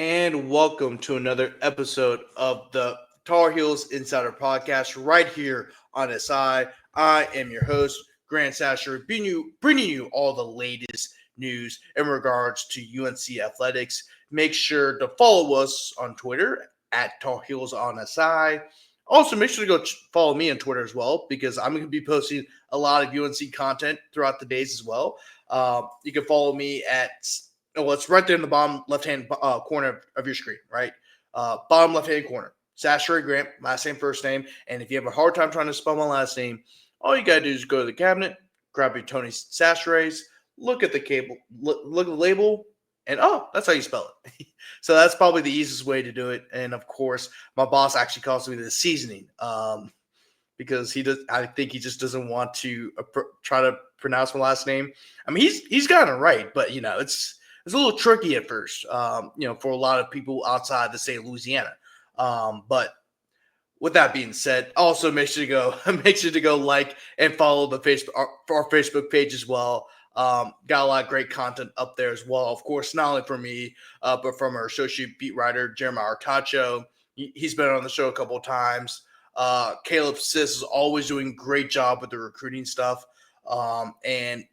and welcome to another episode of the Tar Heels Insider Podcast right here on SI. I am your host, Grant Sasher, bringing you all the latest news in regards to UNC athletics. Make sure to follow us on Twitter at Tar Heels on SI. Also, make sure to go follow me on Twitter as well because I'm going to be posting a lot of UNC content throughout the days as well. You can follow me at it's right there in the bottom left-hand corner of your screen, right? Bottom left-hand corner. Sasha Grant, last name, first name. And if you have a hard time trying to spell my last name, all you got to do is go to the cabinet, grab your Tony Sasha's, look at the cable, look at the label, and that's how you spell it. So that's probably the easiest way to do it. And of course, my boss actually calls me the seasoning because he does. I think he just doesn't want to try to pronounce my last name. I mean, he's gotten it right, but it's a little tricky at first, for a lot of people outside the state of Louisiana. But with that being said, also make sure to go like and follow the our Facebook page as well. Got a lot of great content up there as well. Of course, not only from me, but from our associate beat writer Jeremiah Artacho. He's been on the show a couple of times. Caleb Sis is always doing a great job with the recruiting stuff. And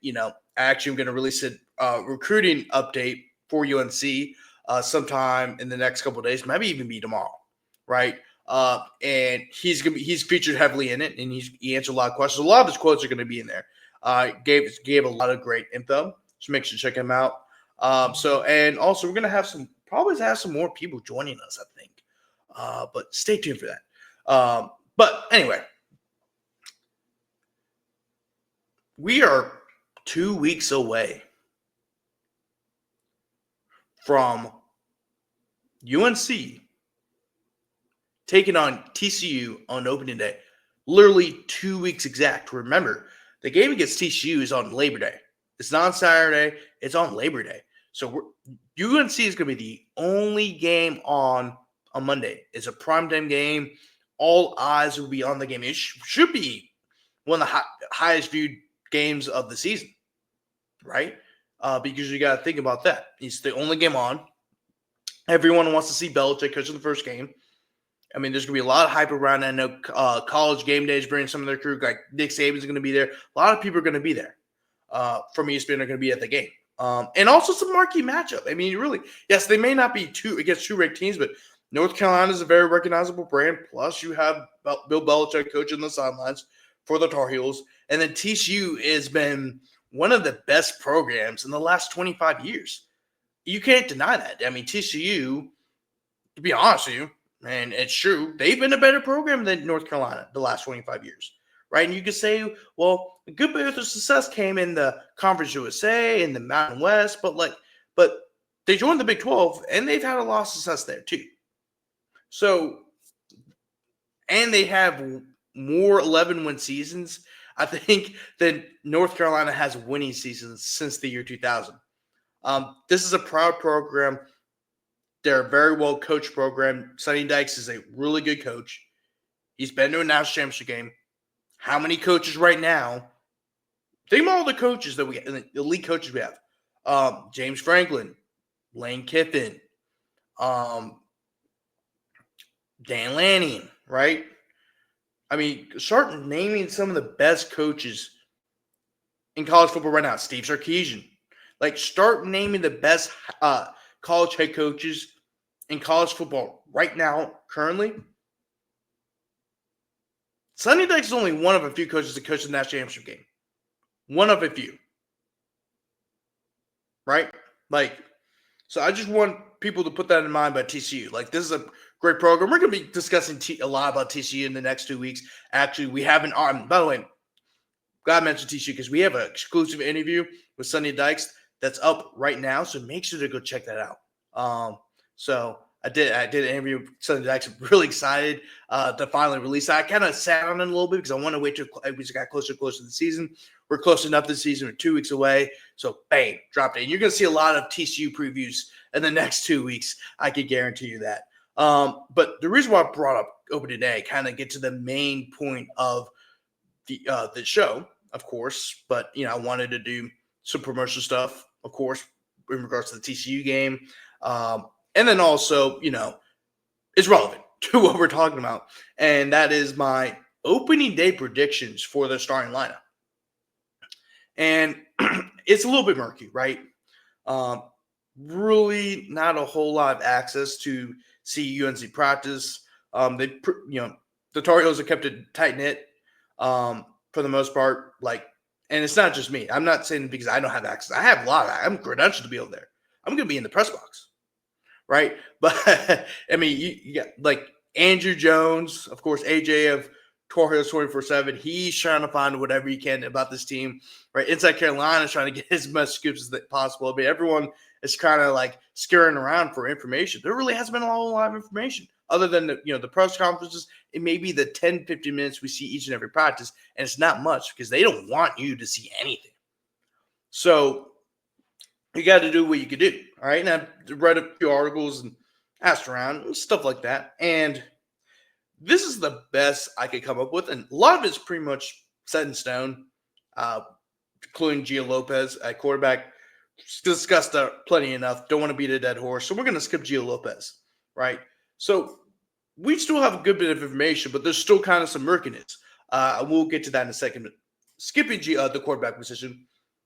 actually, I'm going to release a recruiting update for UNC sometime in the next couple of days, maybe even be tomorrow, right? And he's featured heavily in it, and he answered a lot of questions. A lot of his quotes are going to be in there. Gave a lot of great info, so make sure to check him out. And also we're going to probably have some more people joining us, I think. But stay tuned for that. But anyway, we are 2 weeks away from UNC taking on TCU on opening day. Literally 2 weeks exact. Remember, the game against TCU is on Labor Day. It's not on Saturday. It's on Labor Day. So UNC is going to be the only game on Monday. It's a primetime game. All eyes will be on the game. It should be one of the highest viewed games of the season, right? Because you got to think about that. It's the only game on. Everyone wants to see Belichick coach in the first game. I mean, there's going to be a lot of hype around that. I know College Game Day is bringing some of their crew. Like Nick Saban's going to be there. A lot of people are going to be there from ESPN are going to be at the game. And also some marquee matchup. I mean, really, yes, they may not be against two ranked teams, but North Carolina is a very recognizable brand. Plus, you have Bill Belichick coaching the sidelines for the Tar Heels. And then TCU has been one of the best programs in the last 25 years. You can't deny that. I mean, TCU, to be honest with you, and it's true, they've been a better program than North Carolina the last 25 years, right? And you could say, well, a good bit of their success came in the Conference USA and the Mountain West, but they joined the Big 12, and they've had a lot of success there too. So, and they have more 11-win seasons, I think, than North Carolina has winning seasons since the year 2000. This is a proud program. They're a very well coached program. Sonny Dykes is a really good coach. He's been to a national championship game. How many coaches right now? Think about all the coaches that we have, the elite coaches we have. James Franklin, Lane Kiffin, Dan Lanning, right? I mean, start naming some of the best coaches in college football right now. Steve Sarkisian. Like, start naming the best college head coaches in college football right now, currently. Sonny Dykes is only one of a few coaches that coached the national championship game. One of a few. Right? Like, so I just want people to put that in mind about TCU. Like, this is a great program. We're going to be discussing a lot about TCU in the next 2 weeks. Actually, we have by the way, gotta mention TCU because we have an exclusive interview with Sonny Dykes that's up right now. So make sure to go check that out. So I did an interview with Sonny Dykes. I'm really excited to finally release that. I kind of sat on it a little bit because I want to wait till we got closer to the season. We're close enough this season. We're 2 weeks away. So bang, dropped it. And you're going to see a lot of TCU previews in the next 2 weeks. I can guarantee you that. But the reason why I brought up opening day, kind of get to the main point of the show, of course. But I wanted to do some promotional stuff, of course, in regards to the TCU game. and then also, is relevant to what we're talking about. And that is my opening day predictions for the starting lineup. And it's a little bit murky, right? Really not a whole lot of access to see UNC practice. The Tar Heels have kept it tight knit for the most part. And it's not just me. I'm not saying because I don't have access. I have a lot of that. I'm credentialed to be over there. I'm going to be in the press box, right? But I mean, you got like Andrew Jones, of course, AJ of Tar Heels 24/7. He's trying to find whatever he can about this team, right? Inside Carolina is trying to get as much scoops as possible. I mean, everyone is kind of like scurrying around for information. There really hasn't been a whole lot of information other than the press conferences. It may be the 10, 15 minutes we see each and every practice, and it's not much because they don't want you to see anything. So you got to do what you can do, all right? And I've read a few articles and asked around and stuff like that, and this is the best I could come up with, and a lot of it's pretty much set in stone, including Gio Lopez at quarterback. Discussed that plenty enough. Don't want to beat a dead horse, so we're going to skip Gio Lopez, right? So we still have a good bit of information, but there's still kind of some murkiness. We'll get to that in a second. Skipping the quarterback position,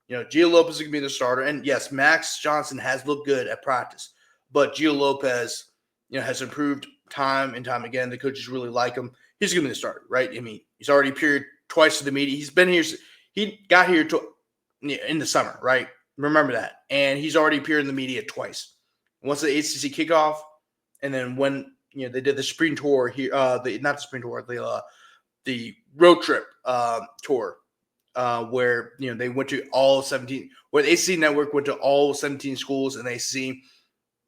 Gio Lopez is going to be the starter, and yes, Max Johnson has looked good at practice, but Gio Lopez, has improved time and time again. The coaches really like him. He's going to be the starter, right? I mean, he's already appeared twice to the media. He's been here. He got here in the summer, right? Remember that. And he's already appeared in the media twice. Once the ACC kickoff, and then when they did the spring tour here, not the spring tour, the road trip tour, where they went to all 17, where the ACC network went to all 17 schools, and they see,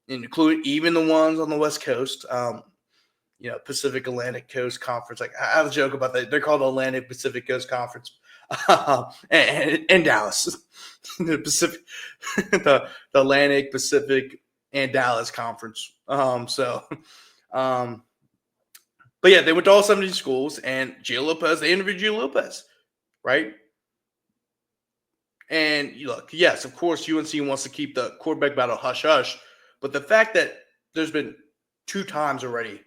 including even the ones on the West Coast, Pacific Atlantic Coast Conference. Like I have a joke about that. They're called Atlantic Pacific Coast Conference, and Dallas, the Pacific, the Atlantic Pacific and Dallas Conference. But yeah, they went to all 17 schools, and Gio Lopez. They interviewed Gio Lopez, right? And look, yes, of course, UNC wants to keep the quarterback battle hush hush, but the fact that there's been 2 times already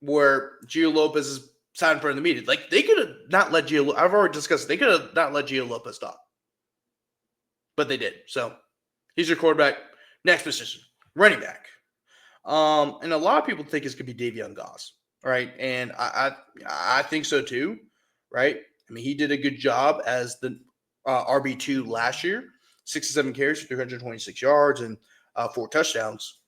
where Gio Lopez is signed in front of the media. Like, they could have not let Gio – I've already discussed it. They could have not let Gio Lopez talk. But they did. So, he's your quarterback. Next position, running back. And a lot of people think it's going to be Davion Goss, right? And I think so too, right? I mean, he did a good job as the RB2 last year. 67 carries for 326 yards and 4 touchdowns.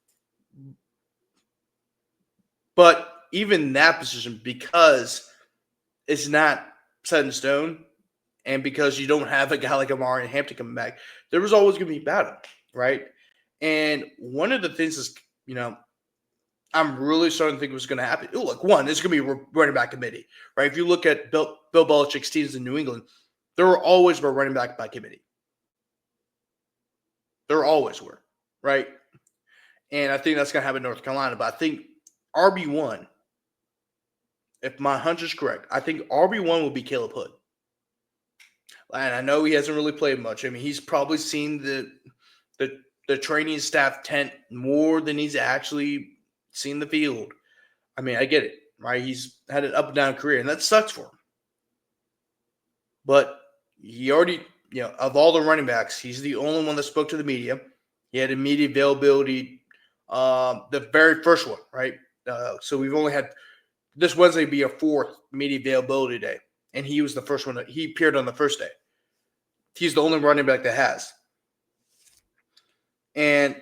But even that position, because it's not set in stone and because you don't have a guy like Amari Hampton coming back, there was always going to be battle, right? And one of the things is, I'm really starting to think what's going to happen. Look, one, it's going to be a running back committee, right? If you look at Bill Belichick's teams in New England, there were always a running back by committee. There always were, right? And I think that's going to happen in North Carolina. But I think RB1, if my hunch is correct, I think RB1 will be Caleb Hood. And I know he hasn't really played much. I mean, he's probably seen the training staff tent more than he's actually seen the field. I mean, I get it, right? He's had an up and down career, and that sucks for him. But he already, of all the running backs, he's the only one that spoke to the media. He had immediate availability, the very first one, right? So we've only had this Wednesday be a 4th media availability day, and he was the first one. He appeared on the first day. He's the only running back that has. And,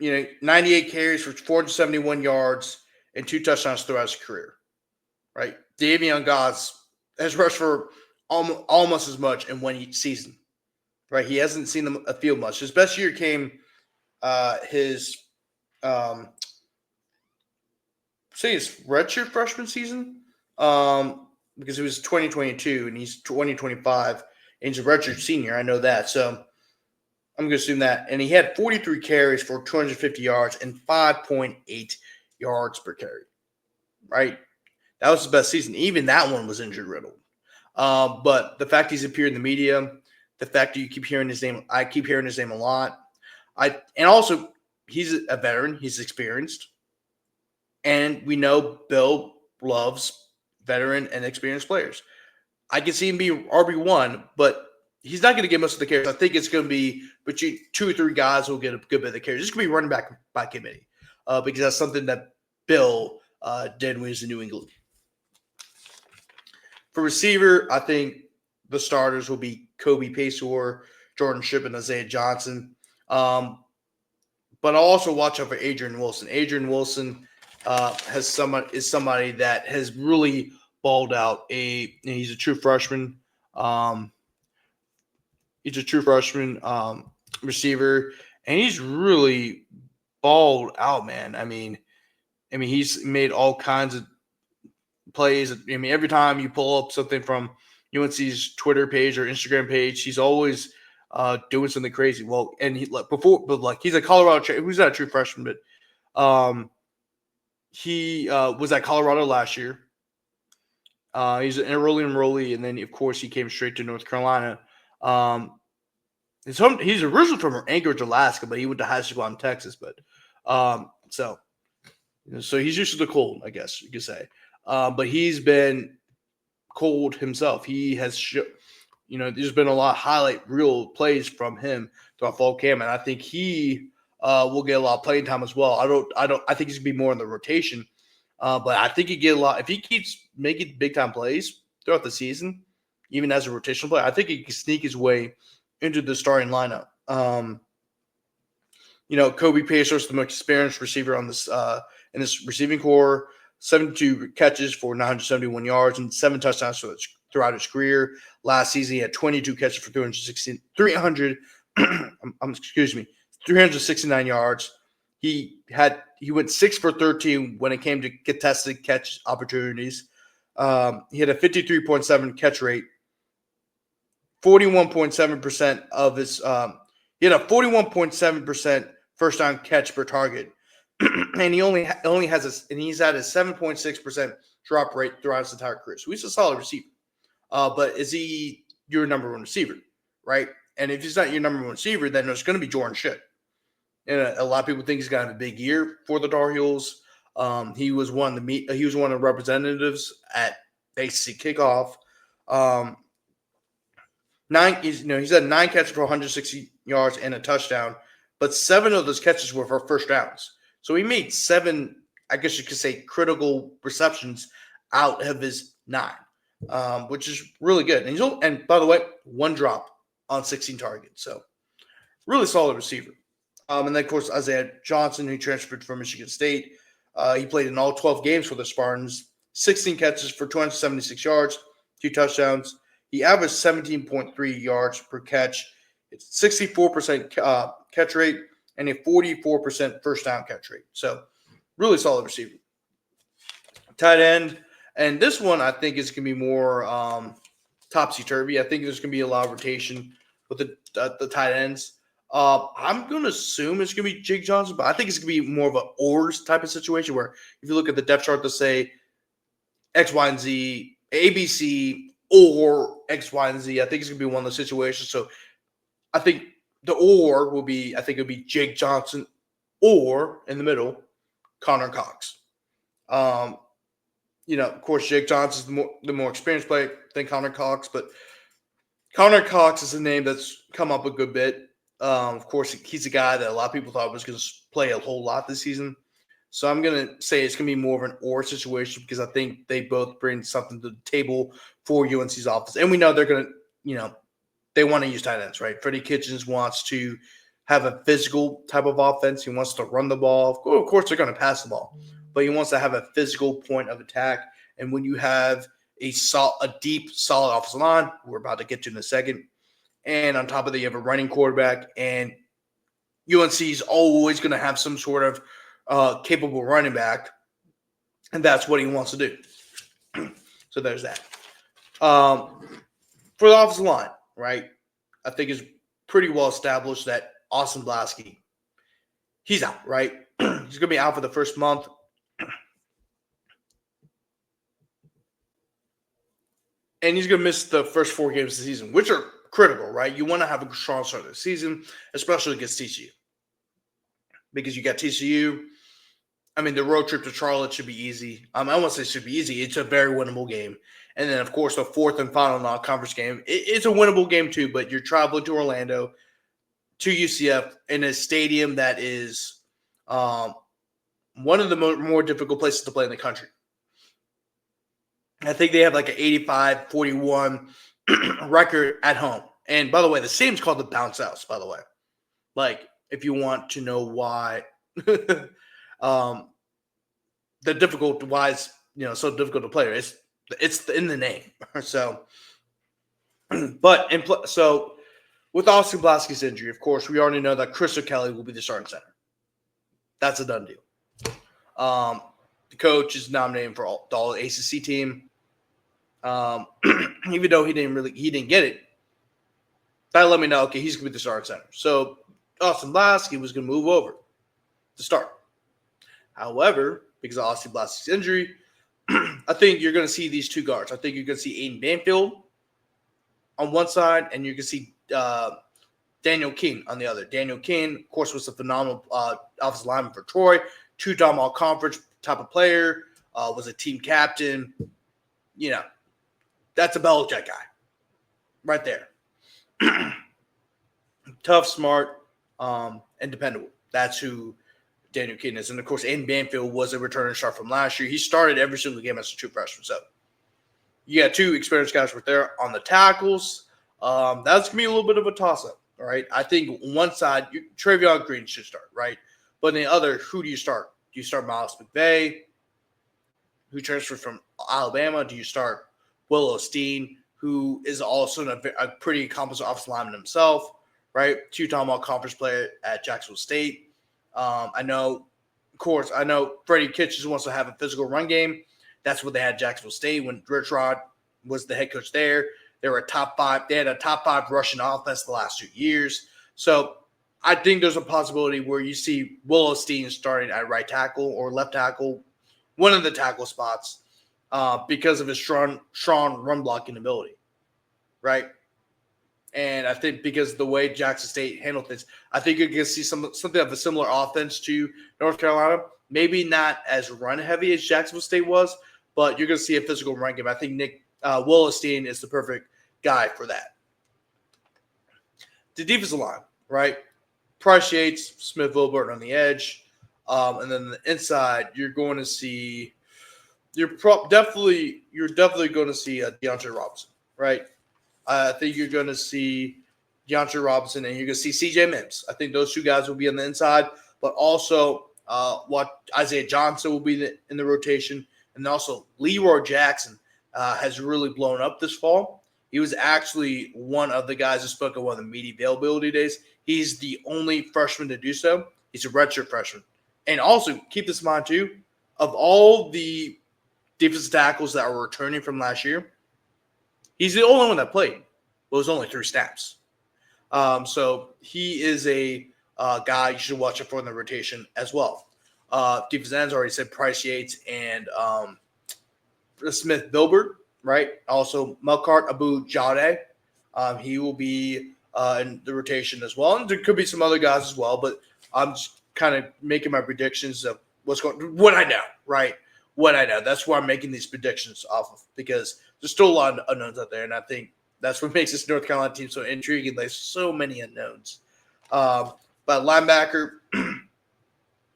98 carries for 471 yards and 2 touchdowns throughout his career, right? Davion Goss has rushed for almost as much in one season, right? He hasn't seen the field much. His best year came his redshirt freshman season, because it was 2022 and he's 2025 and he's a redshirt senior. I know that. So I'm going to assume that. And he had 43 carries for 250 yards and 5.8 yards per carry, right? That was his best season. Even that one was injury riddled. But the fact he's appeared in the media, the fact that you keep hearing his name, I keep hearing his name a lot. And also, he's a veteran. He's experienced. And we know Bill loves veteran and experienced players. I can see him be RB1, but he's not going to get most of the carries. I think it's going to be between 2 or 3 guys who will get a good bit of the carries. It's going to be running back by committee because that's something that Bill did when he was in New England. For receiver, I think the starters will be Kobe Paysour, Jordan Shipp, and Isaiah Johnson. But I'll also watch out for Adrian Wilson. Adrian Wilson is somebody that has really balled out. He's a true freshman. He's a true freshman receiver, and he's really balled out, man. I mean, he's made all kinds of plays. I mean, every time you pull up something from UNC's Twitter page or Instagram page, he's always doing something crazy. Well, and he's a Colorado. He's not a true freshman, but he was at Colorado last year. He's an early enrollee, and then of course he came straight to North Carolina. He's originally from Anchorage, Alaska, but he went to high school in Texas. But so he's used to the cold, I guess you could say. But he's been cold himself. He has, there's been a lot of highlight reel plays from him throughout fall camp, and I think he will get a lot of playing time as well. I think he's gonna be more in the rotation, but I think he get a lot if he keeps making big time plays throughout the season, even as a rotational player. I think he can sneak his way into the starting lineup. Kobe Paysour is the most experienced receiver on this in this receiving core. 72 catches for 971 yards and 7 touchdowns throughout his career. Last season, he had 22 catches for 369 yards. He went 6 for 13 when it came to contested catch opportunities. He had a 53.7 catch rate. 41.7% of his he had a 41.7% first down catch per target. And he only has he's at a 7.6% drop rate throughout his entire career. So he's a solid receiver. But is he your number one receiver, right? And if he's not your number one receiver, then there's going to be Jordan Shipp. And a lot of people think he's going to have a big year for the Tar Heels. He was one of the representatives at ACC kickoff. He's had 9 catches for 160 yards and a touchdown, but 7 of those catches were for first downs. So he made 7, I guess you could say, critical receptions out of his 9, which is really good. And by the way, 1 drop on 16 targets. So really solid receiver. And then, of course, Isaiah Johnson, who transferred from Michigan State. He played in all 12 games for the Spartans, 16 catches for 276 yards, 2 touchdowns. He averaged 17.3 yards per catch. It's 64% catch rate and a 44% first down catch rate. So really solid receiver. Tight end. And this one I think is going to be more topsy-turvy. I think there's going to be a lot of rotation with the tight ends. I'm going to assume it's going to be Jake Johnson, but I think it's going to be more of an ORS type of situation where if you look at the depth chart, they'll say X, Y, and Z, ABC, or X, Y, and Z. I think it's going to be one of those situations. So I think the or will be, it'll be Jake Johnson or in the middle, Connor Cox. Of course, Jake Johnson is the more experienced player than Connor Cox, but Connor Cox is a name that's come up a good bit. Of course, he's a guy that a lot of people thought was going to play a whole lot this season. So I'm going to say it's going to be more of an or situation because I think they both bring something to the table for UNC's offense. And we know they're going to, they want to use tight ends, right? Freddie Kitchens wants to have a physical type of offense. He wants to run the ball. Of course, they're going to pass the ball, but he wants to have a physical point of attack. And when you have a deep, solid offensive line, we're about to get to in a second, and on top of that, you have a running quarterback, and UNC is always going to have some sort of capable running back, and that's what he wants to do. So there's that. For the offensive line, right, I think it's pretty well established that Austin Blasky, he's out, right? He's going to be out for the first month. And he's going to miss the first 4 games of the season, which are critical, right? You want to have a strong start of the season, especially against TCU. because you got TCU. I mean, the road trip to Charlotte should be easy. I won't say it should be easy. It's a very winnable game. And then, of course, the fourth and final non-conference game. It's a winnable game too, but you're traveling to Orlando, to UCF, in a stadium that is one of the more difficult places to play in the country. I think they have like an 85-41 record at home. And by the way, the stadium's called the Bounce House, by the way. Like, if you want to know why the difficult, why it's so difficult to play, it's in the name. So, so with Austin Blasky's injury, of course, we already know that Chris O'Kelly will be the starting center. That's a done deal. The coach is nominated for the All ACC team. Even though he didn't get it, that let me know, okay, he's going to be the starting center. So Austin Blasky was going to move over to start. However, because of Austin Blasky's injury, I think you're going to see these two guards. I think you're going to see Aiden Banfield on one side, and you're going to see Daniel King on the other. Daniel King, of course, was a phenomenal offensive lineman for Troy, two-time all-conference type of player, was a team captain. That's a Belichick guy right there. Tough, smart, and dependable. That's who Daniel King is. And, of course, Aiden Banfield was a returning star from last year. He started every single game as a true freshman. So you got two experienced guys right there on the tackles. That's going to be a little bit of a toss-up, all right? I think one side, Travion Green should start, right? But on the other, who do you start? Do you start Miles McVay, who transferred from Alabama? Do you start Will Osteen, who is also a pretty accomplished offensive lineman himself, right? Two-time all-conference player at Jacksonville State. I know Freddie Kitchens wants to have a physical run game. That's what they had at Jacksonville State when Rich Rod was the head coach there. They were a top five. They had a top five rushing offense the last 2 years. So I think there's a possibility where you see Will Osteen starting at right tackle or left tackle, one of the tackle spots, because of his strong run blocking ability, right? And I think because of the way Jackson State handled things, I think you're going to see something of a similar offense to North Carolina. Maybe not as run-heavy as Jacksonville State was, but you're going to see a physical run game. I think Will Osteen is the perfect guy for that. The defensive line, right? Price Yates, Smith Wilburn on the edge. And then the inside, you're going to see you're definitely going to see DeAndre Robinson, right? I think you're going to see DeAndre Robinson and you're going to see C.J. Mims. I think those two guys will be on the inside, but also what Isaiah Johnson will be in the rotation, and also Leroy Jackson has really blown up this fall. He was actually one of the guys who spoke at one of the media availability days. He's the only freshman to do so. He's a redshirt freshman. And also, keep this in mind too, of all the defensive tackles that were returning from last year, he's the only one that played. Well, it was only 3 snaps. So he is a guy you should watch it for in the rotation as well. Defensive ends already said Price Yates and Smith Bilbert, right? Also, Melkart Abu-Jadeh. He will be in the rotation as well. And there could be some other guys as well, but I'm just kind of making my predictions of what I know, right? What I know. That's why I'm making these predictions off of, because there's still a lot of unknowns out there, and I think that's what makes this North Carolina team so intriguing. There's so many unknowns. But linebacker,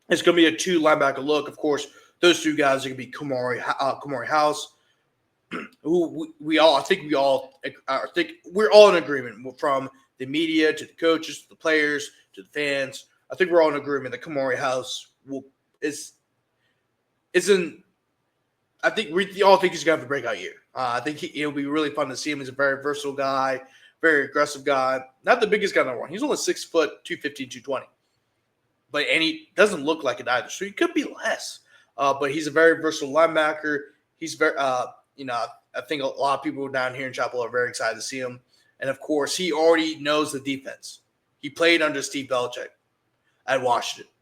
it's going to be a 2 linebacker look. Of course, those 2 guys are going to be Kamari House, who we're all in agreement, from the media to the coaches to the players to the fans. I think we're all in agreement that Kamari House I think we all think he's going to have a breakout year. I think it'll be really fun to see him. He's a very versatile guy, very aggressive guy. Not the biggest guy in the world. He's only 6 foot, 215, 220. And he doesn't look like it either, so he could be less. But he's a very versatile linebacker. He's very, I think a lot of people down here in Chapel are very excited to see him. And, of course, he already knows the defense. He played under Steve Belichick at Washington.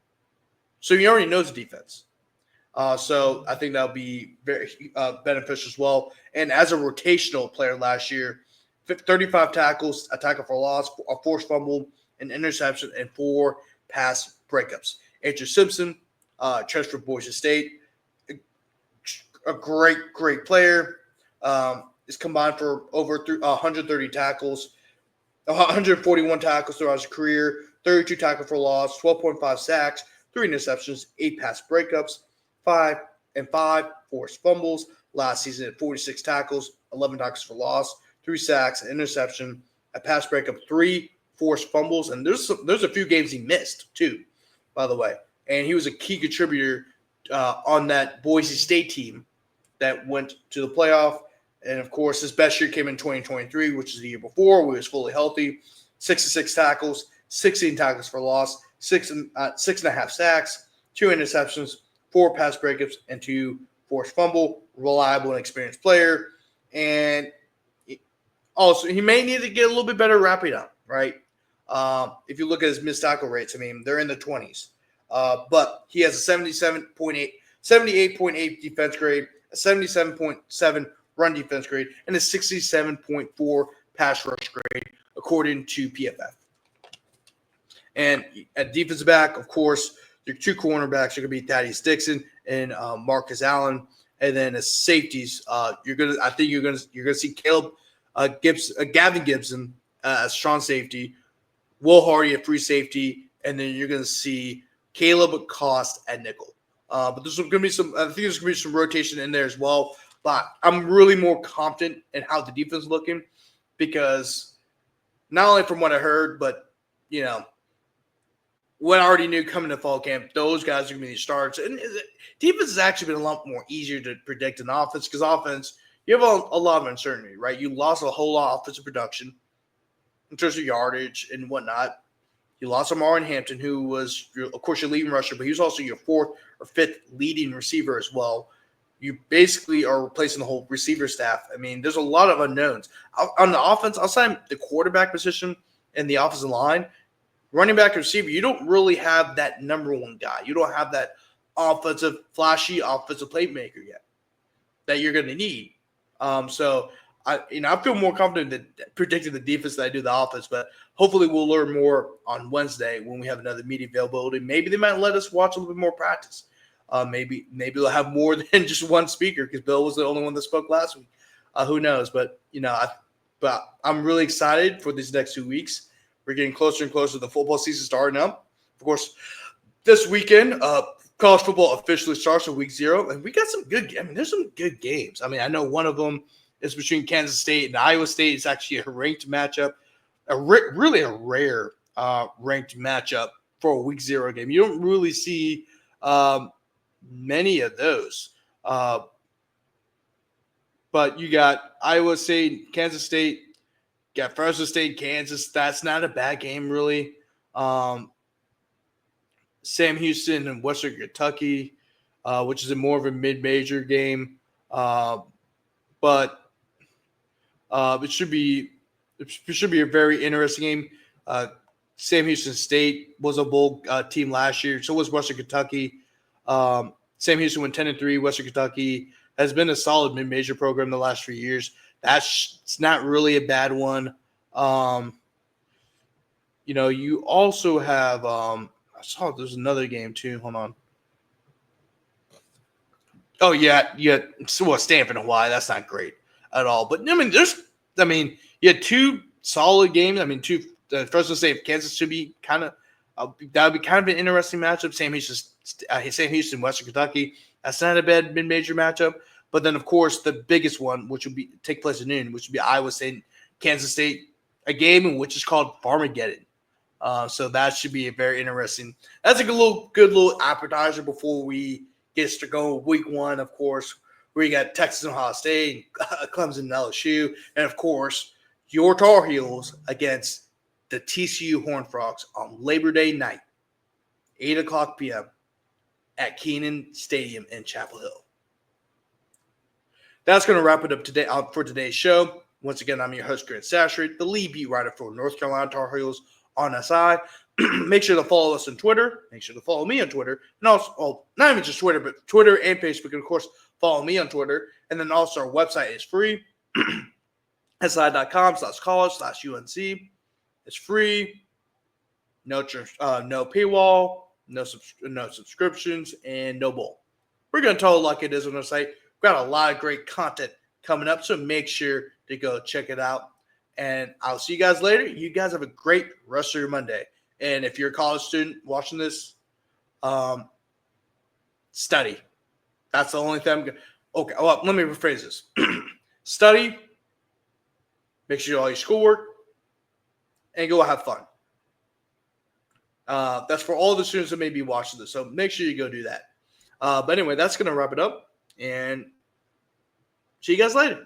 So he already knows the defense. So I think that'll be very beneficial as well. And as a rotational player last year, 35 tackles, a tackle for loss, a forced fumble, an interception, and 4 pass breakups. Andrew Simpson, transfer from Boise State, a great player. Is combined for over 130 tackles, 141 tackles throughout his career, 32 tackles for loss, 12.5 sacks, 3 interceptions, 8 pass breakups, 5 forced fumbles. Last season at 46 tackles, 11 tackles for loss, 3 sacks, an interception, a pass breakup, 3 forced fumbles, and there's a few games he missed too, by the way. And he was a key contributor on that Boise State team that went to the playoff. And, of course, his best year came in 2023, which is the year before, where he was fully healthy. 66 tackles, 16 tackles for loss, 6.5 sacks, 2 interceptions, 4 pass breakups, and 2 forced fumble. Reliable and experienced player. And also, he may need to get a little bit better wrapping up, right? If you look at his missed tackle rates, I mean, they're in the 20s. But he has a 78.8 defense grade, a 77.7 run defense grade, and a 67.4 pass rush grade, according to PFF. And at defensive back, of course, your 2 cornerbacks are going to be Thaddeus Dixon and Marcus Allen. And then as safeties, you're gonna see Gavin Gibson as strong safety, Will Hardy at free safety, and then you're gonna see Caleb Cost at nickel. But there's going to be some. I think there's going to be some rotation in there as well. But I'm really more confident in how the defense is looking because not only from what I heard, but what I already knew coming to fall camp, those guys are going to be the starts. And defense has actually been a lot more easier to predict than offense because offense, you have a lot of uncertainty, right? You lost a whole lot of offensive production in terms of yardage and whatnot. You lost Omarion Hampton, who was, of course, your leading rusher, but he was also your 4th or 5th leading receiver as well. You basically are replacing the whole receiver staff. I mean, there's a lot of unknowns. On the offense, outside the quarterback position and the offensive line, running back and receiver, you don't really have that number one guy. You don't have that flashy offensive playmaker yet that you're going to need. So I feel more confident that predicting the defense than I do the offense, but hopefully we'll learn more on Wednesday when we have another media availability. Maybe they might let us watch a little bit more practice. Maybe they'll have more than just one speaker because Bill was the only one that spoke last week. Who knows? But I'm really excited for these next 2 weeks. We're getting closer and closer to the football season starting up. Of course, this weekend, college football officially starts on week 0, and we got some good. I mean, there's some good games. I mean, I know one of them is between Kansas State and Iowa State. It's actually a ranked matchup, really a rare ranked matchup for a week 0 game. You don't really see many of those. But you got Iowa State, Kansas State, you got Fresno State, Kansas. That's not a bad game, really. Sam Houston and Western Kentucky, which is more of a mid-major game. But it should be a very interesting game. Sam Houston State was a bowl team last year. So was Western Kentucky. Sam Houston went 10-3. Western Kentucky has been a solid mid-major program the last few years. It's not really a bad one. You also have I saw there's another game too. Hold on. Oh yeah. So Stanford and Hawaii. That's not great at all. But you had 2 solid games. I mean, Fresno State, Kansas should be kind of that would be kind of an interesting matchup. Sam Houston, Western Kentucky. That's not a bad mid-major matchup. But then, of course, the biggest one, which would take place at noon, which would be Iowa State, Kansas State, a game in which is called Farmageddon. So that should be a very interesting. That's a good little appetizer before we get to go week 1, of course, where you got Texas and Ohio State, Clemson and LSU, and of course your Tar Heels against the TCU Horned Frogs on Labor Day night, 8:00 p.m. at Kenan Stadium in Chapel Hill. That's going to wrap it up today for today's show. Once again, I'm your host, Grant Sashry, the lead beat writer for North Carolina Tar Heels on SI. Make sure to follow us on Twitter. Make sure to follow me on Twitter. And also, not even just Twitter, but Twitter and Facebook. And, of course, follow me on Twitter. And then also our website is free, si.com/college/UNC. It's free. No paywall. no subscriptions, and no bowl. We're going to tell it like it is on our site. We've got a lot of great content coming up, so make sure to go check it out. And I'll see you guys later. You guys have a great rest of your Monday. And if you're a college student watching this, study. That's the only thing. Okay, well, let me rephrase this. Study, make sure you do all your schoolwork, and go have fun. That's for all the students that may be watching this, so make sure you go do that. But anyway, that's going to wrap it up, and see you guys later.